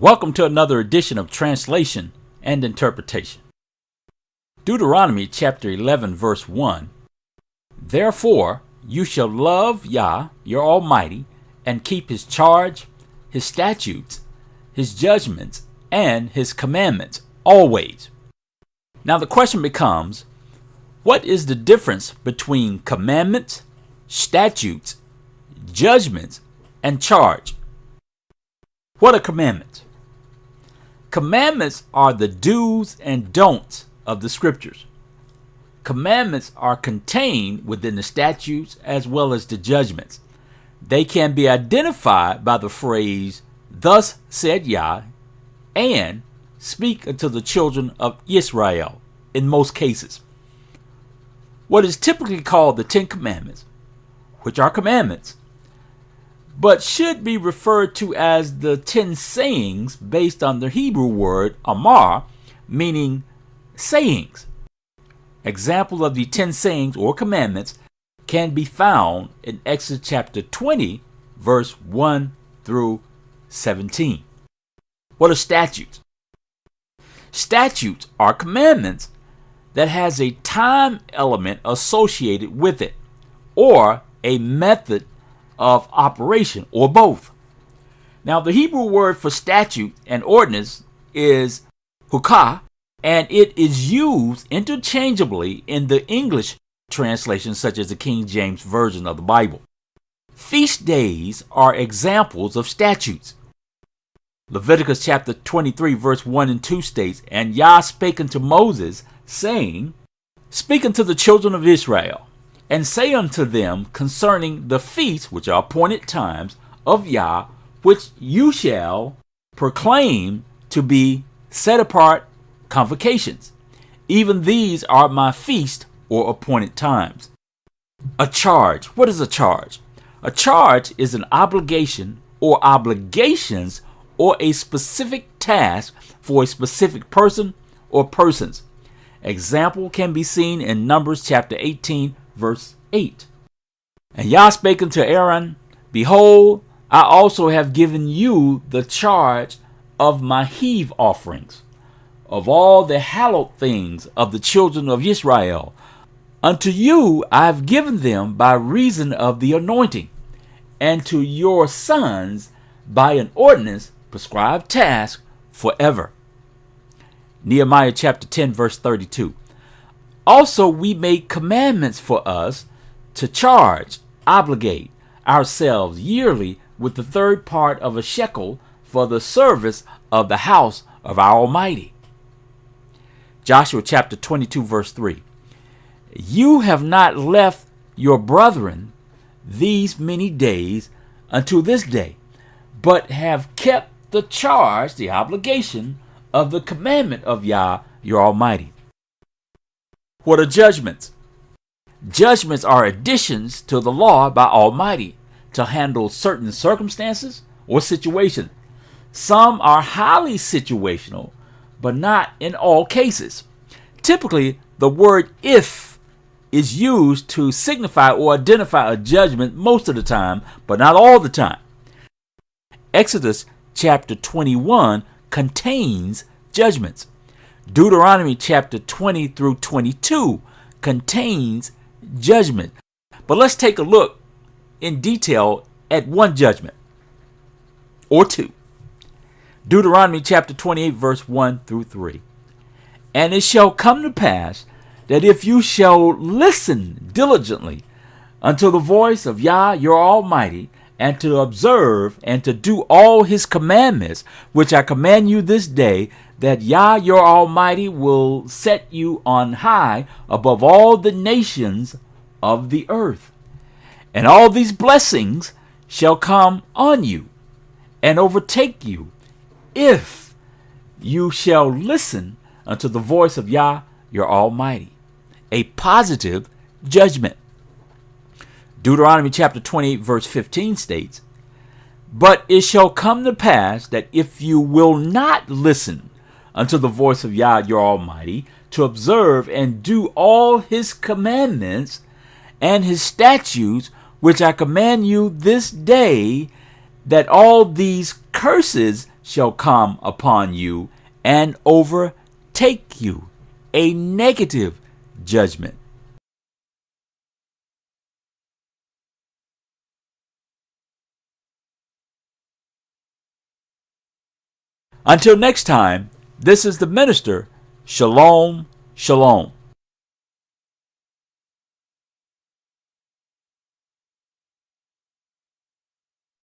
Welcome to another edition of Translation and Interpretation. Deuteronomy chapter 11 verse 1. Therefore you shall love Yah, your Almighty, and keep his charge, his statutes, his judgments, and his commandments always. Now the question becomes, what is the difference between commandments, statutes, judgments, and charge? What are commandments? Commandments are the do's and don'ts of the scriptures. Commandments are contained within the statutes as well as the judgments. They can be identified by the phrase, "Thus said Yah," and "Speak unto the children of Israel" in most cases. What is typically called the Ten Commandments, which are commandments, but should be referred to as the 10 sayings based on the Hebrew word amar, meaning sayings. Examples of the 10 sayings or commandments can be found in Exodus chapter 20, verse 1 through 17. What are statutes? Statutes are commandments that has a time element associated with it, or a method of operation, or both. Now, the Hebrew word for statute and ordinance is hukah, and it is used interchangeably in the English translations, such as the King James Version of the Bible. Feast days are examples of statutes. Leviticus chapter 23, verse 1 and 2 states, "And Yah spake unto Moses, saying, Speak unto the children of Israel, and say unto them concerning the feasts, which are appointed times of Yah, which you shall proclaim to be set apart convocations. Even these are my feast or appointed times." A charge. What is a charge? A charge is an obligation or obligations or a specific task for a specific person or persons. Example can be seen in Numbers chapter 18, verse 8. "And Yah spake unto Aaron, Behold, I also have given you the charge of my heave offerings, of all the hallowed things of the children of Israel. Unto you I have given them by reason of the anointing, and to your sons by an ordinance prescribed task forever." Nehemiah chapter 10, verse 32. "Also we made commandments for us to charge, obligate ourselves yearly with the third part of a shekel for the service of the house of our Almighty." Joshua chapter 22, verse 3. "You have not left your brethren these many days until this day, but have kept the charge," the obligation, "of the commandment of Yah, your Almighty." What are judgments? Judgments are additions to the law by Almighty to handle certain circumstances or situations. Some are highly situational, but not in all cases. Typically, the word "if" is used to signify or identify a judgment most of the time, but not all the time. Exodus chapter 21 contains judgments. Deuteronomy chapter 20 through 22 contains judgment. But let's take a look in detail at one judgment or two. Deuteronomy chapter 28 verse 1 through 3. "And it shall come to pass that if you shall listen diligently unto the voice of Yah your Almighty, and to observe and to do all his commandments, which I command you this day, that Yah your Almighty will set you on high above all the nations of the earth. And all these blessings shall come on you and overtake you, if you shall listen unto the voice of Yah your Almighty." A positive judgment. Deuteronomy chapter 28 verse 15 states, "But it shall come to pass that if you will not listen unto the voice of Yah your Almighty, to observe and do all his commandments and his statutes, which I command you this day, that all these curses shall come upon you and overtake you. A negative judgment. Until next time, this is the minister. Shalom, shalom.